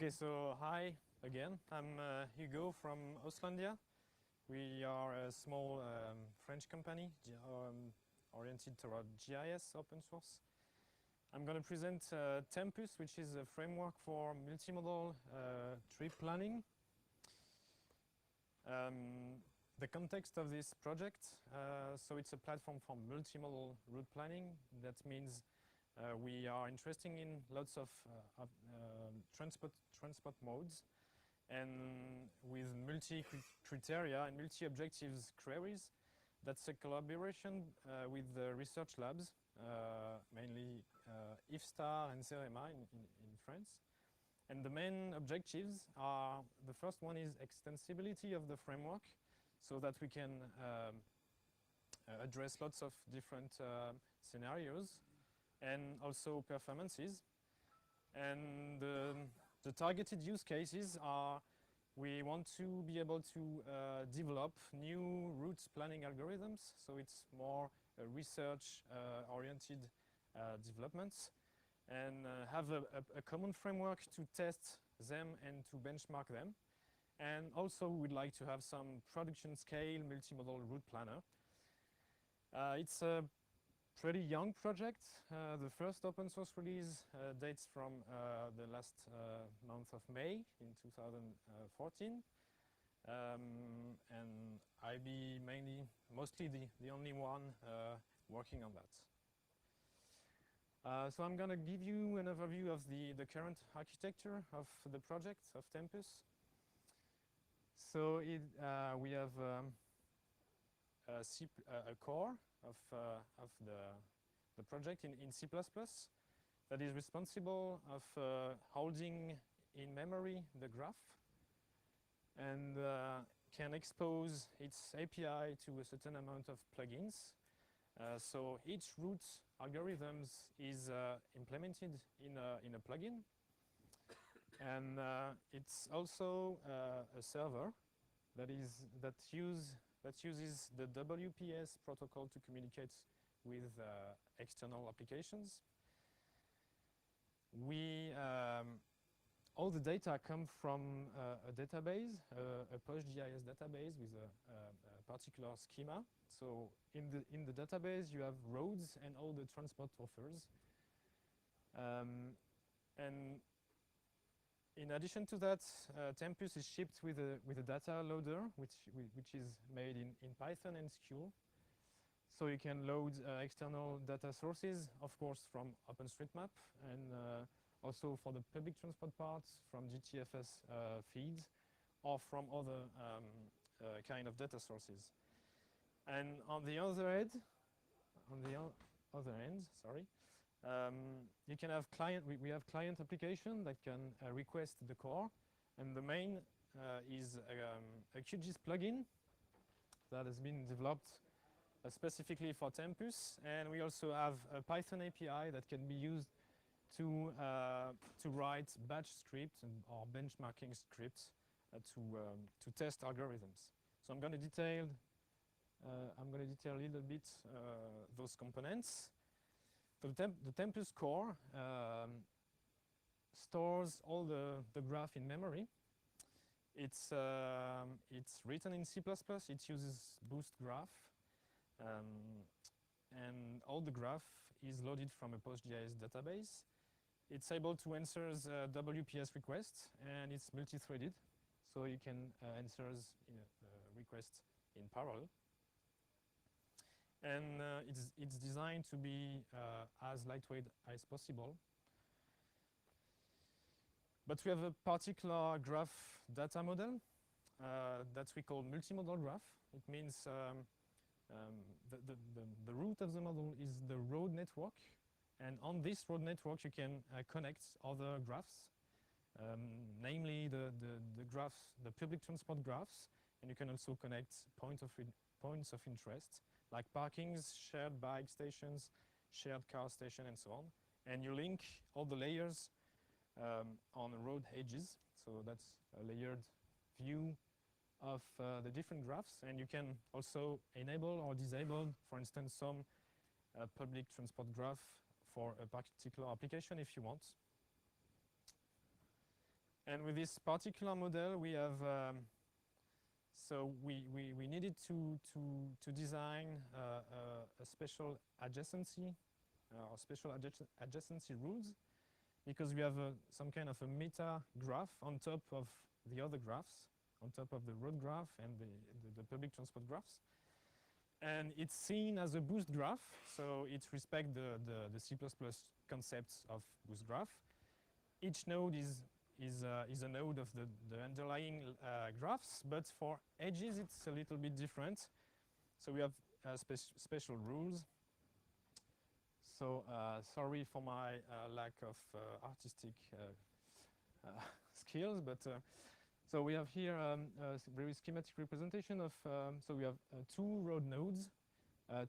Okay, so hi again. I'm Hugo from Auslandia. We are a small French company oriented toward GIS open source. I'm going to present Tempus, which is a framework for multimodal trip planning. The context of this project, so it's a platform for multimodal route planning. That means we are interested in lots of transport modes, and with multi-criteria and multi-objectives queries. That's a collaboration with the research labs, mainly IFSTAR and CEREMA in France. And the main objectives are, the first one is extensibility of the framework, so that we can address lots of different scenarios, and also performances. And the targeted use cases are, we want to be able to develop new route planning algorithms, so it's more research oriented developments, and have a common framework to test them and to benchmark them. And also we'd like to have some production scale multimodal route planner. It's a pretty young project. The first open source release dates from the last month of May in 2014. And I be mostly the only one working on that. So I'm going to give you an overview of the current architecture of the project of Tempus. So we have a core of the project in C++ that is responsible of holding in memory the graph, and can expose its API to a certain amount of plugins. So each route algorithms is implemented in a plugin, and it's also a server that uses the WPS protocol to communicate with external applications. All the data come from a database, a PostGIS database with a particular schema. So in the database you have roads and all the transport offers. And in addition to that, Tempus is shipped with a data loader, which is made in Python and Sql. So you can load external data sources, of course, from OpenStreetMap, and also for the public transport parts from GTFS feeds, or from other kind of data sources. And on the other end, sorry, you can have we have client application that can request the core, and the main is a QGIS plugin that has been developed specifically for Tempus, and we also have a Python API that can be used to write batch scripts or benchmarking scripts to test algorithms. So I'm going to detail a little bit those components. The Tempus core stores all the graph in memory. It's written in C++. It uses Boost Graph, and all the graph is loaded from a PostGIS database. It's able to answer WPS requests, and it's multi-threaded, so you can answer requests in parallel. And it's designed to be as lightweight as possible. But we have a particular graph data model that we call multimodal graph. It means the root of the model is the road network, and on this road network you can connect other graphs, namely the graphs, the public transport graphs, and you can also connect points of interest, like parkings, shared bike stations, shared car station, and so on. And you link all the layers on road edges, so that's a layered view of the different graphs, and you can also enable or disable, for instance, some public transport graph for a particular application if you want. And with this particular model, we have so we needed to design a special adjacency or special adjacency rules, because we have some kind of a meta graph on top of the other graphs, on top of the road graph and the public transport graphs. And it's seen as a boost graph, so it respects the C++ concepts of boost graph. Each node is a node of the underlying graphs, but for edges it's a little bit different. So we have special rules. So sorry for my lack of artistic skills, but so we have here a very schematic representation of, so we have 2 road nodes,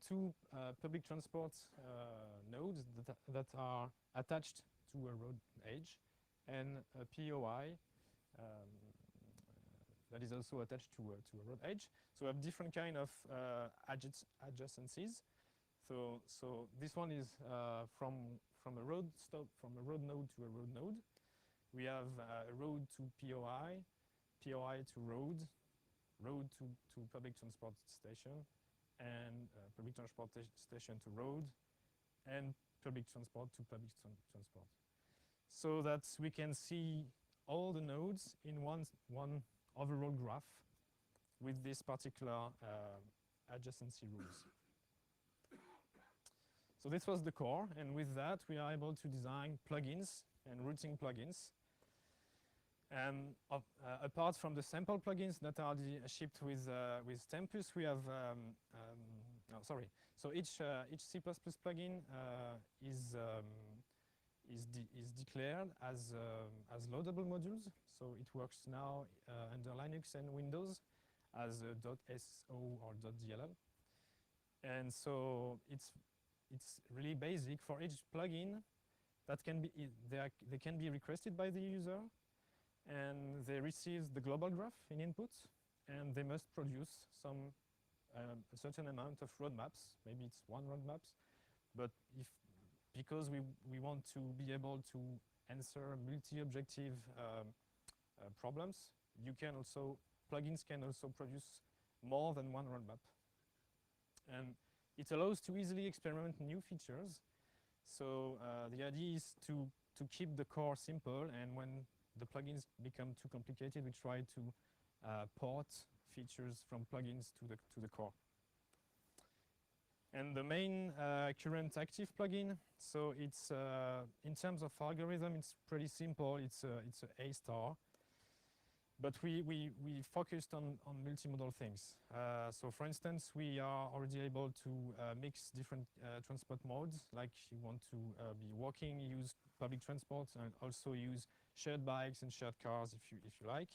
2 public transport nodes that are attached to a road edge, and a POI that is also attached to a road edge. So we have different kind of adjacencies. So this one is from a road node to a road node. We have a road to POI, POI to road, road to public transport station, and public transport station to road, and public transport to public transport. So that we can see all the nodes in one overall graph with this particular adjacency rules. So this was the core, and with that we are able to design plugins and routing plugins. And apart from the sample plugins that are shipped with Tempus, we have So each C++ plugin is declared as loadable modules. So it works now under Linux and Windows as .so or .dll. And so it's really basic for each plugin that can be they can be requested by the user, and they receive the global graph in input, and they must produce some a certain amount of roadmaps. Maybe it's 1 roadmaps, but because we want to be able to answer multi-objective problems, plugins can also produce more than 1 roadmap. And it allows to easily experiment new features. So the idea is to keep the core simple, and when the plugins become too complicated, we try to port features from plugins to the core. And the main current active plugin, so it's in terms of algorithm, it's pretty simple. It's a A-star. But we focused on multimodal things. So for instance, we are already able to mix different transport modes, like you want to be walking, use public transport, and also use shared bikes and shared cars if you like.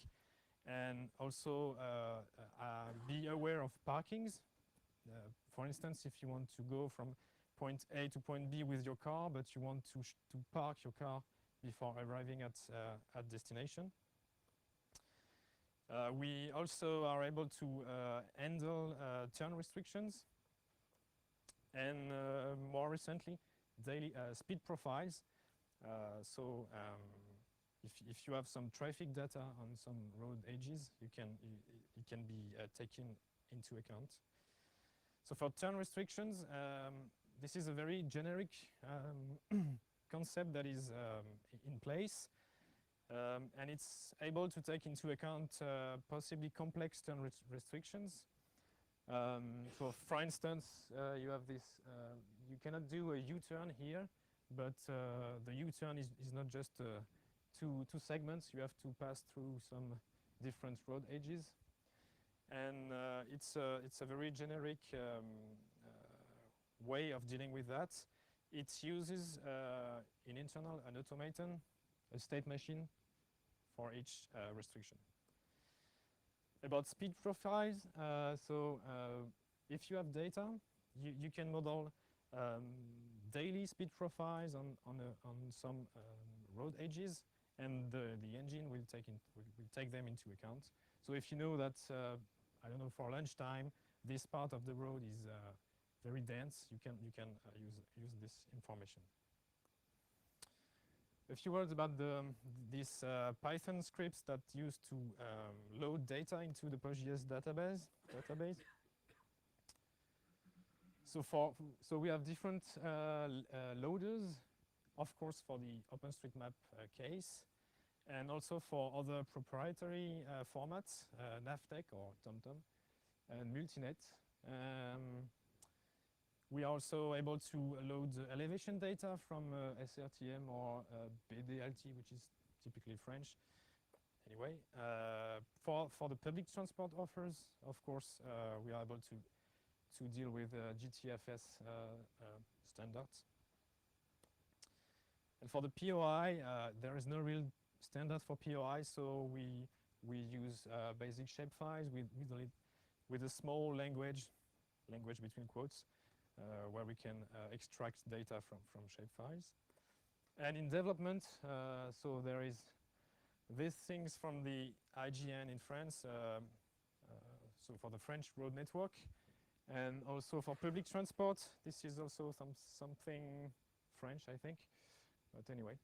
And also be aware of parkings. For instance, if you want to go from point A to point B with your car, but you want to park your car before arriving at destination. We also are able to handle turn restrictions, and more recently, daily speed profiles. So if you have some traffic data on some road edges, it can be taken into account. So for turn restrictions, this is a very generic concept that is in place. And it's able to take into account possibly complex turn restrictions. So for instance, you have this, you cannot do a U-turn here, but the U-turn is not just two segments. You have to pass through some different road edges. And it's a very generic way of dealing with that. It uses in internal an automaton, a state machine for each restriction. About speed profiles, if you have data, you can model daily speed profiles on some road edges, and the engine will take them into account. So if you know that, I don't know, for lunchtime, this part of the road is very dense, you can use this information. A few words about these Python scripts that used to load data into the PostGIS database. So we have different loaders, of course, for the OpenStreetMap case, and also for other proprietary formats, Navteq or TomTom, and Multinet. We are also able to load elevation data from SRTM or BDLT, which is typically French. Anyway, for the public transport offers, of course, we are able to deal with GTFS standards. And for the POI, there is no real standard for POI, so we use basic shapefiles with a small language between quotes, where we can extract data from shapefiles. And in development, so there is these things from the IGN in France, so for the French road network, and also for public transport. This is also something French, I think. But anyway,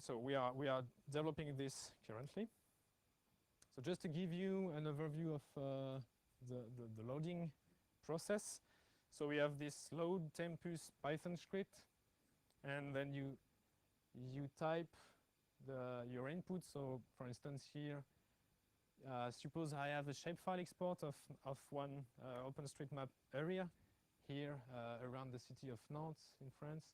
so we are developing this currently. So just to give you an overview of the loading process. So we have this load tempus Python script, and then you type your input. So for instance here, suppose I have a shapefile export of one OpenStreetMap area here around the city of Nantes in France.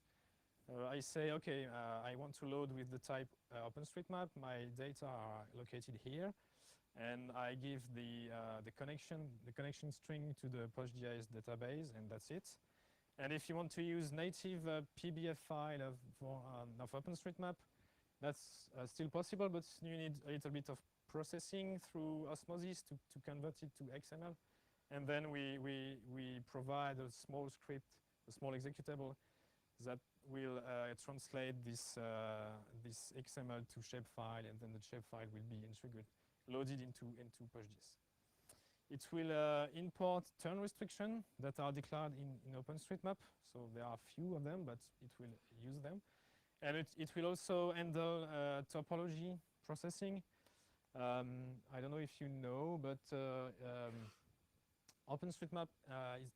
I say, okay, I want to load with the type OpenStreetMap. My data are located here, and I give the connection string to the PostGIS database, and that's it. And if you want to use native PBF file of OpenStreetMap, that's still possible, but you need a little bit of processing through osmosis to convert it to XML. And then we provide a small script, a small executable that will translate this XML to shapefile, and then the shapefile will be loaded into PostGIS. It will import turn restriction that are declared in OpenStreetMap. So there are few of them, but it will use them. And it will also handle topology processing. I don't know if you know, but OpenStreetMap is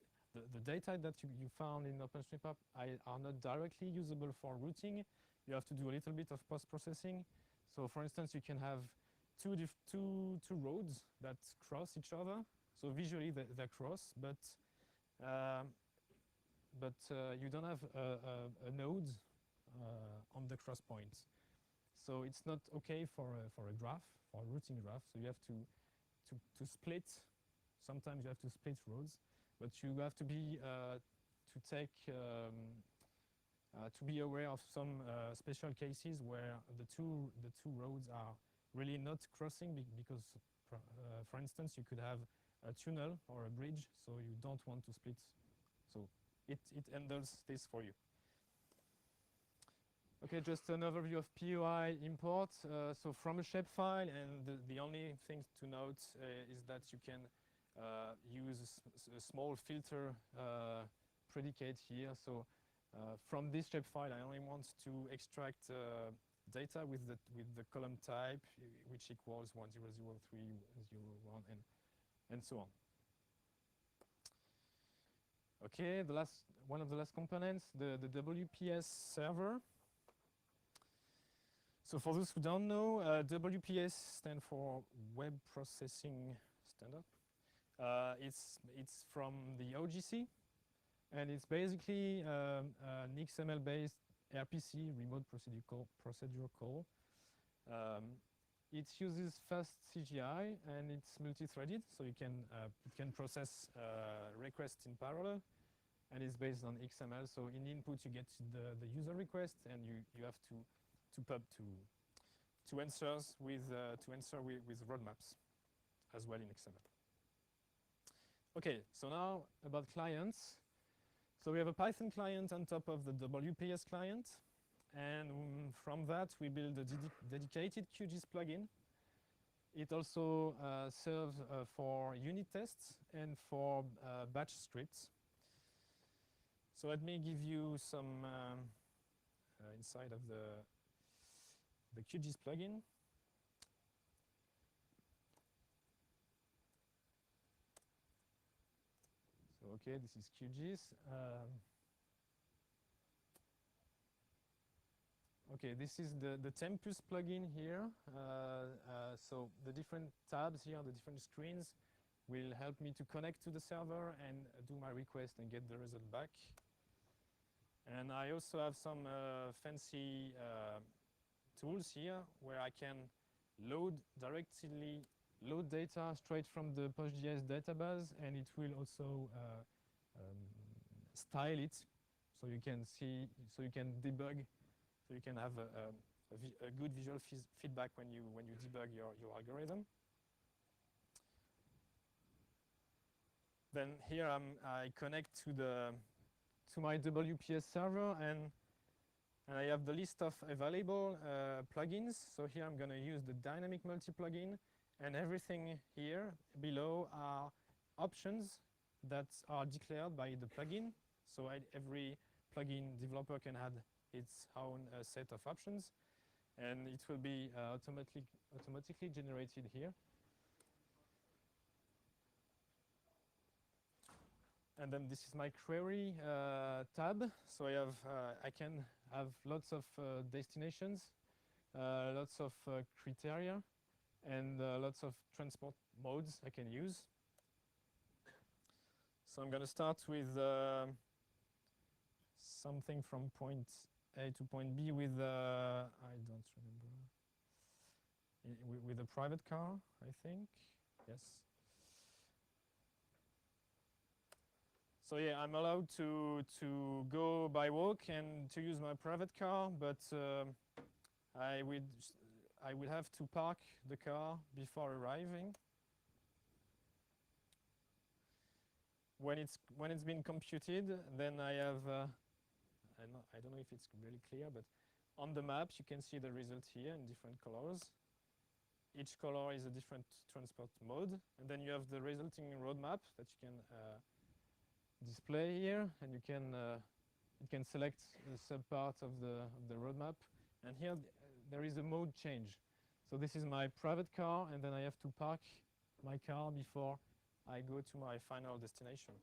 the data that you found in OpenStreetMap are not directly usable for routing. You have to do a little bit of post-processing. So for instance, you can have two roads that cross each other. So visually they cross, but you don't have a node on the cross point. So it's not okay for a graph, for a routing graph. So you have to split. Sometimes you have to split roads, but you have to be to be aware of some special cases where the two roads are really not crossing because, for instance, you could have a tunnel or a bridge, so you don't want to split. So it handles this for you. Okay, just an overview of POI import. So from a shapefile, and the only thing to note is that you can use a small filter predicate here. So from this shapefile, I only want to extract data with the column type, which equals 100301 and so on. Okay, one of the last components, the WPS server. So for those who don't know, WPS stands for Web Processing Standard. It's from the OGC, and it's basically an XML-based RPC, remote procedure call. It uses fast CGI, and it's multi-threaded, so it can process requests in parallel, and it's based on XML. So in input you get the user request, and you have to pub to answer with roadmaps as well in XML. Okay, so now about clients. So we have a Python client on top of the WPS client, and from that we build a dedicated QGIS plugin. It also serves for unit tests and for batch scripts. So let me give you some insight of the QGIS plugin. So okay, this is QGIS. Okay, this is the Tempus plugin here. So the different tabs here, the different screens, will help me to connect to the server and do my request and get the result back. And I also have some fancy tools here where I can load data straight from the PostGIS database, and it will also style it so you can see, so you can debug, so you can have a good visual feedback when you debug your algorithm. Then here I connect to my WPS server, and I have the list of available plugins. So here I'm going to use the dynamic multi plugin, and everything here below are options that are declared by the plugin. So every plugin developer can add its own set of options, and it will be automatically generated here. And then this is my query tab. So I can have lots of destinations, lots of criteria, and lots of transport modes I can use. So I'm going to start with something from point A to point B with I don't remember, with a private car, I think. Yes. So yeah, I'm allowed to go by walk and to use my private car, but I would have to park the car before arriving. When it's been computed, then I have I don't know if it's really clear, but on the map you can see the result here in different colors. Each color is a different transport mode, and then you have the resulting roadmap that you can display here, and you can select the subpart of the roadmap. And here there is a mode change. So this is my private car, and then I have to park my car before I go to my final destination.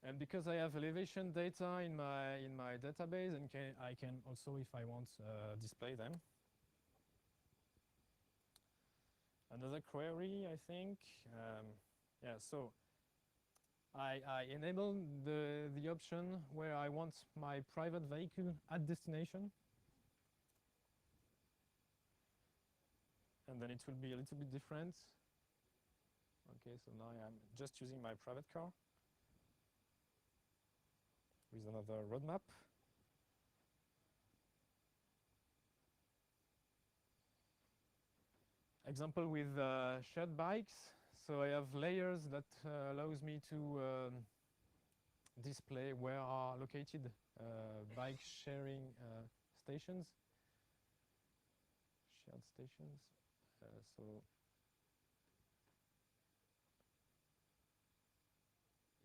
And because I have elevation data in my database, and I can also, if I want, display them. Another query, I think. Yeah, so I enable the option where I want my private vehicle at destination. And then it will be a little bit different. Okay, so now I'm just using my private car with another roadmap. Example with shared bikes. So I have layers that allows me to display where are located bike sharing stations, shared stations. So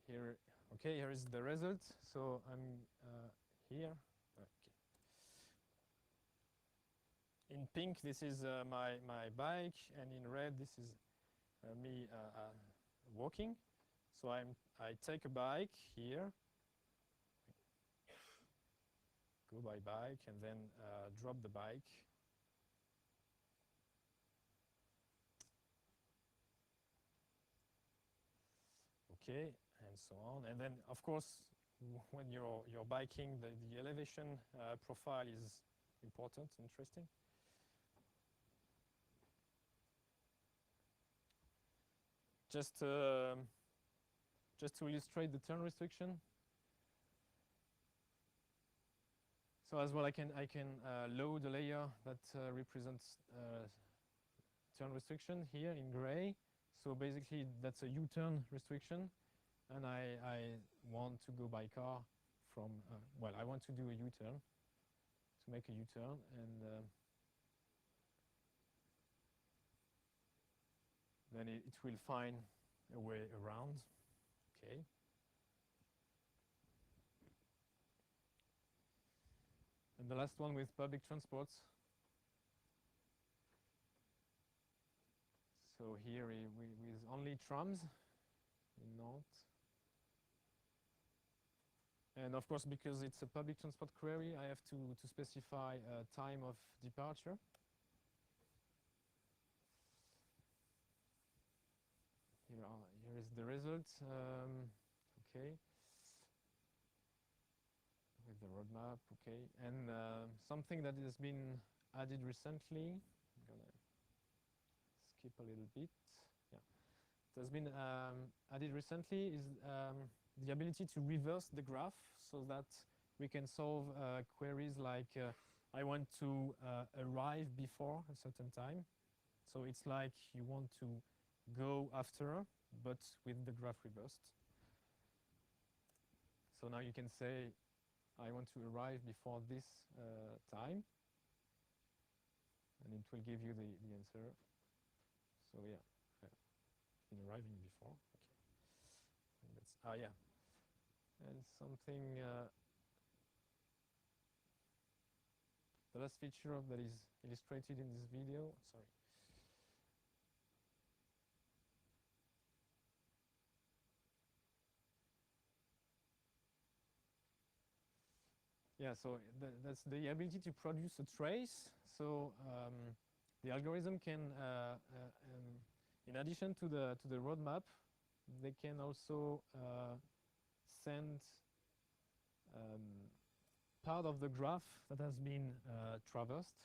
here, okay, here is the result. So I'm here. Okay. In pink, this is my bike, and in red, this is me walking. So I take a bike here, go by bike, and then drop the bike. Okay, and so on. And then, of course, when you're biking, the elevation profile is important, interesting. Just to illustrate the turn restriction. So as well, I can load a layer that represents turn restriction here in gray. So basically, that's a U-turn restriction, and I want to go by car from well, I want to do a U-turn, to make a U-turn, and then it will find a way around. Okay. the last one with public transports. So here with only trams in Nantes. And of course, because it's a public transport query, I have to specify a time of departure. Here is the result. Okay. With the roadmap, okay. And something that has been added recently, I'm gonna skip a little bit. Yeah. It has been added recently is the ability to reverse the graph so that we can solve queries like I want to arrive before a certain time. So it's like you want to go after, but with the graph reversed. So now you can say, I want to arrive before this time, and it will give you the answer. So yeah, in arriving before. Okay. And that's, yeah. And something, the last feature that is illustrated in this video, sorry. Yeah, so that's the ability to produce a trace. So the algorithm can, in addition to the roadmap, they can also send part of the graph that has been traversed.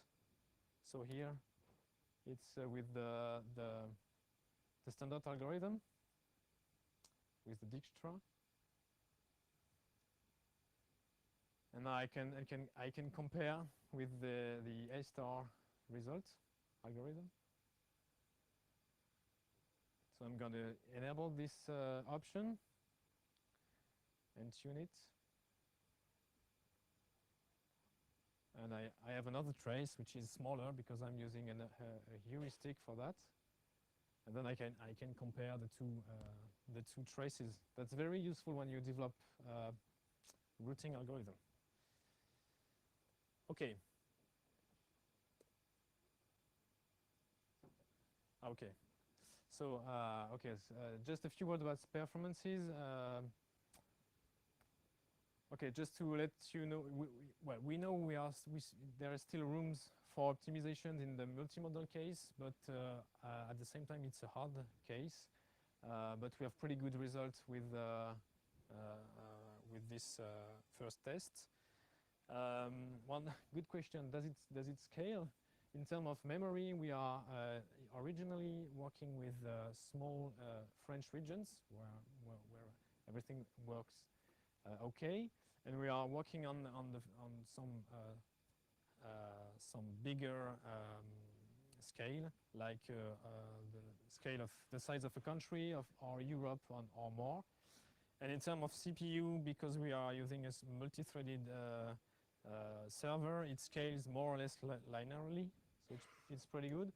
So here, it's with the standard algorithm with the Dijkstra. And I can compare with the A-star result algorithm. So I'm going to enable this option and tune it. And I have another trace which is smaller because I'm using a heuristic for that. And then I can compare the two traces. That's very useful when you develop routing algorithm. Okay. Okay. So just a few words about performances. Okay, just to let you know, we know there are still rooms for optimizations in the multimodal case, but at the same time it's a hard case. But we have pretty good results with this first test. One good question: does it scale? In terms of memory, we are originally working with small French regions where everything works okay, and we are working on some bigger scale, like the scale of the size of a country or Europe or more. And in terms of CPU, because we are using a multi-threaded server, it scales more or less linearly, so it's pretty good.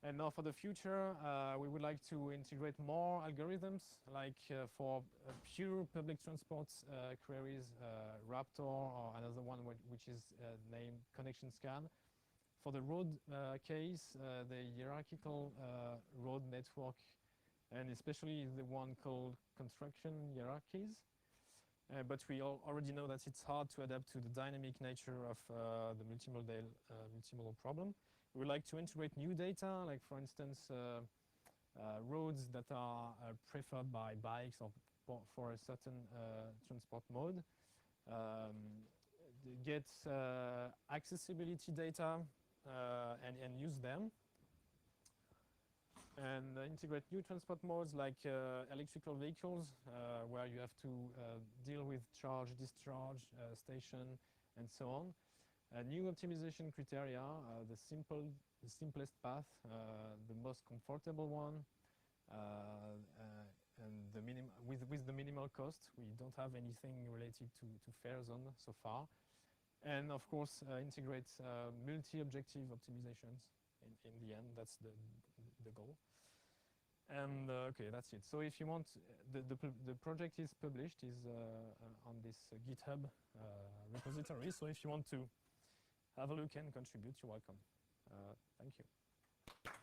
And now for the future, we would like to integrate more algorithms, like for pure public transport queries, Raptor, or another one which is named Connection Scan. For the road case, the hierarchical road network, and especially the one called construction hierarchies. But we already know that it's hard to adapt to the dynamic nature of the multimodal problem. We would like to integrate new data, like for instance, roads that are preferred by bikes or for a certain transport mode. Get accessibility data and use them. And integrate new transport modes like electrical vehicles, where you have to deal with charge, discharge, station, and so on. New optimization criteria, the simplest path, the most comfortable one, and with the minimal cost. We don't have anything related to fare zone so far. And of course, integrate multi-objective optimizations in the end. That's the goal. And okay, that's it. So if you want, the project is published, is on this GitHub repository. So if you want to have a look and contribute, you're welcome. Thank you.